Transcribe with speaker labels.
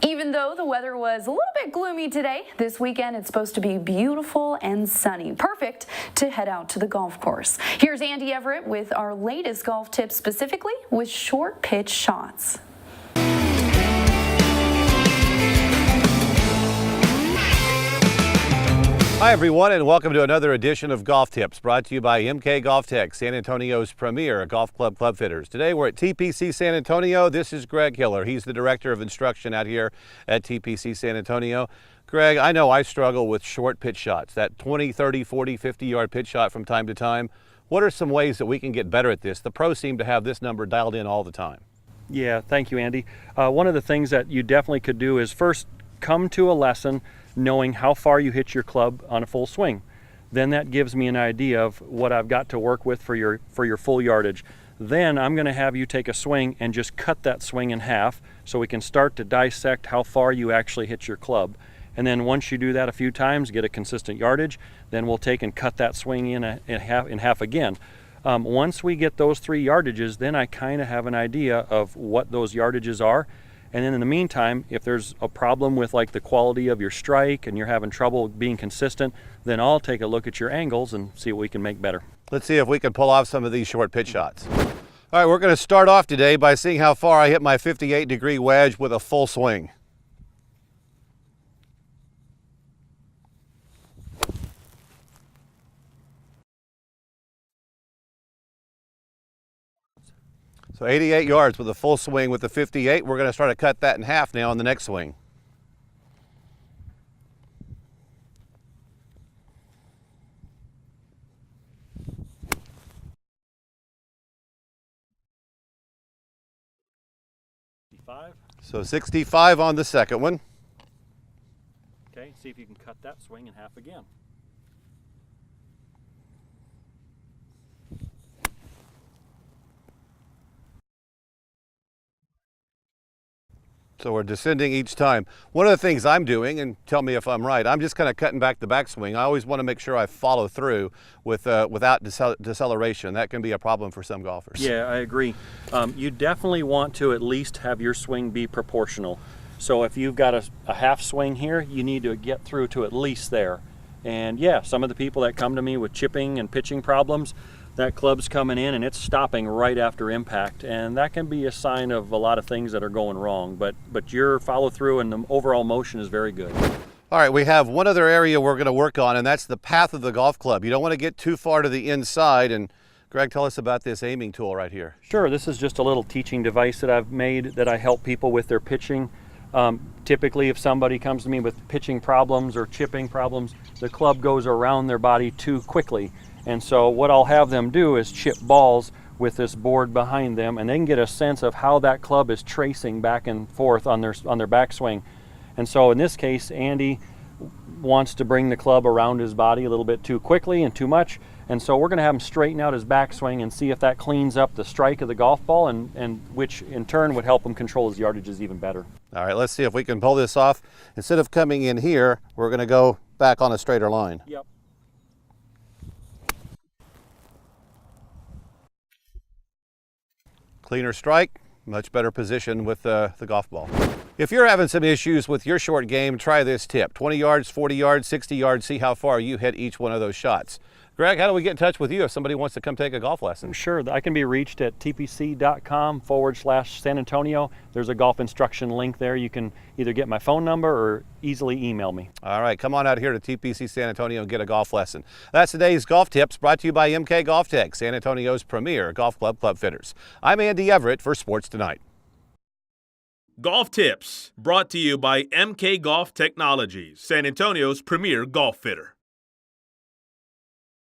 Speaker 1: Even though the weather was a little bit gloomy today, this weekend it's supposed to be beautiful and sunny. Perfect to head out to the golf course. Here's Andy Everett with our latest golf tips, specifically with short pitch shots.
Speaker 2: Hi everyone, and welcome to another edition of Golf Tips, brought to you by MK Golf Tech, San Antonio's premier golf club fitters. Today we're at TPC San Antonio. This is Greg Hiller. He's the director of instruction out here at TPC San Antonio. Greg, I know I struggle with short pitch shots, that 20, 30, 40, 50-yard pitch shot from time to time. What are some ways that we can get better at this? The pros seem to have this number dialed in all the time.
Speaker 3: Yeah, thank you, Andy. One of the things that you definitely could do is first come to a lesson knowing how far you hit your club on a full swing. Then that gives me an idea of what I've got to work with for your full yardage. Then I'm going to have you take a swing and just cut that swing in half so we can start to dissect how far you actually hit your club. And then once you do that a few times, get a consistent yardage, then we'll take and cut that swing in half again. Once we get those 3 yardages, then I kind of have an idea of what those yardages are. And then in the meantime, if there's a problem with like the quality of your strike and you're having trouble being consistent, then I'll take a look at your angles and see what we can make better.
Speaker 2: Let's see if we can pull off some of these short pitch shots. All right, we're going to start off today by seeing how far I hit my 58-degree wedge with a full swing. So 88 yards with a full swing with the 58. We're going to start to cut that in half now on the next swing. So 65 on the second one.
Speaker 3: Okay, see if you can cut that swing in half again.
Speaker 2: So we're descending each time. One of the things I'm doing, and tell me if I'm right, I'm just kind of cutting back the backswing. I always want to make sure I follow through with without deceleration. That can be a problem for some golfers.
Speaker 3: Yeah, I agree. You definitely want to at least have your swing be proportional. So if you've got a half swing here, you need to get through to at least there. And yeah, some of the people that come to me with chipping and pitching problems, that club's coming in and it's stopping right after impact, and that can be a sign of a lot of things that are going wrong, but your follow through and the overall motion is very good.
Speaker 2: All right, we have one other area we're going to work on, and that's the path of the golf club. You don't want to get too far to the inside, and Greg, tell us about this aiming tool right here.
Speaker 3: Sure, this is just a little teaching device that I've made that I help people with their pitching. Typically if somebody comes to me with pitching problems or chipping problems, the club goes around their body too quickly. And so what I'll have them do is chip balls with this board behind them, and they can get a sense of how that club is tracing back and forth on their backswing. And so in this case, Andy wants to bring the club around his body a little bit too quickly and too much. And so we're going to have him straighten out his backswing and see if that cleans up the strike of the golf ball, and which in turn would help him control his yardages even better.
Speaker 2: All right, let's see if we can pull this off. Instead of coming in here, we're going to go back on a straighter line.
Speaker 3: Yep.
Speaker 2: Cleaner strike, much better position with the golf ball. If you're having some issues with your short game, try this tip. 20 yards, 40 yards, 60 yards, see how far you hit each one of those shots. Greg, how do we get in touch with you if somebody wants to come take a golf lesson?
Speaker 3: Sure, I can be reached at tpc.com/San Antonio. There's a golf instruction link there. You can either get my phone number or easily email me.
Speaker 2: All right, come on out here to TPC San Antonio and get a golf lesson. That's today's Golf Tips, brought to you by MK Golf Tech, San Antonio's premier golf club fitters. I'm Andy Everett for Sports Tonight.
Speaker 4: Golf Tips, brought to you by MK Golf Technologies, San Antonio's premier golf fitter.